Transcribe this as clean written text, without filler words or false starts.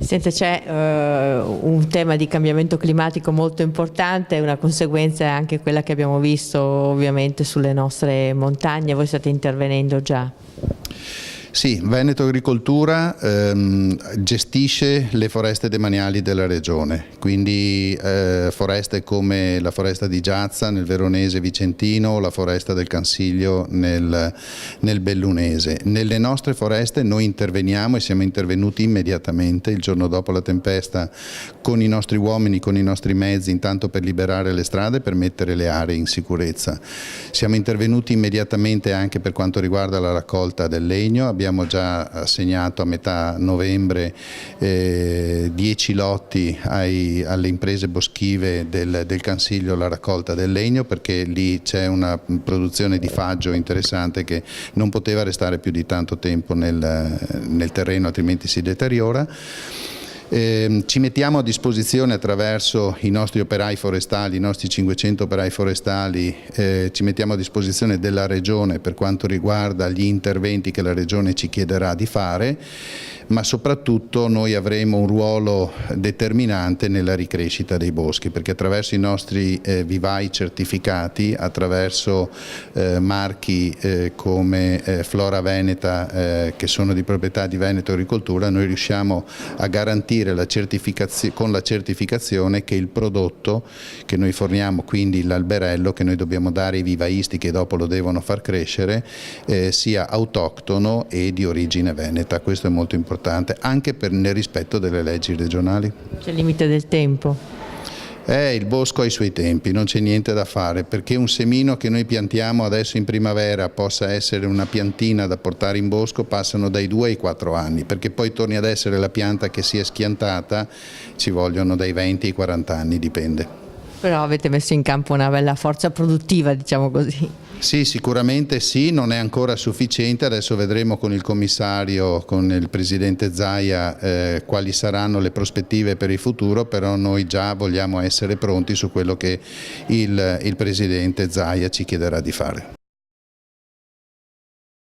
Senta, c'è un tema di cambiamento climatico molto importante, una conseguenza è anche quella che abbiamo visto ovviamente sulle nostre montagne. Voi state intervenendo già? Sì, Veneto Agricoltura gestisce le foreste demaniali della regione, quindi foreste come la foresta di Giazza nel Veronese Vicentino o la foresta del Cansiglio nel Bellunese. Nelle nostre foreste noi interveniamo e siamo intervenuti immediatamente il giorno dopo la tempesta con i nostri uomini, con i nostri mezzi, intanto per liberare le strade e per mettere le aree in sicurezza. Siamo intervenuti immediatamente anche per quanto riguarda la raccolta del legno. Abbiamo già assegnato a metà novembre 10 lotti alle imprese boschive del Cansiglio la raccolta del legno, perché lì c'è una produzione di faggio interessante che non poteva restare più di tanto tempo nel terreno, altrimenti si deteriora. Ci mettiamo a disposizione attraverso i nostri operai forestali, i nostri 500 operai forestali, ci mettiamo a disposizione della Regione per quanto riguarda gli interventi che la Regione ci chiederà di fare, ma soprattutto noi avremo un ruolo determinante nella ricrescita dei boschi, perché attraverso i nostri vivai certificati, attraverso marchi come Flora Veneta che sono di proprietà di Veneto Agricoltura, noi riusciamo a garantire con la certificazione che il prodotto che noi forniamo, quindi l'alberello che noi dobbiamo dare ai vivaisti che dopo lo devono far crescere, sia autoctono e di origine veneta. Questo è molto importante anche nel rispetto delle leggi regionali. C'è il limite del tempo? Il bosco ha i suoi tempi, non c'è niente da fare, perché un semino che noi piantiamo adesso in primavera possa essere una piantina da portare in bosco passano dai 2 ai 4 anni, perché poi torni ad essere la pianta che si è schiantata ci vogliono dai 20 ai 40 anni, dipende. Però avete messo in campo una bella forza produttiva, diciamo così. Sì, sicuramente sì, non è ancora sufficiente, adesso vedremo con il commissario, con il presidente Zaia quali saranno le prospettive per il futuro, però noi già vogliamo essere pronti su quello che il presidente Zaia ci chiederà di fare.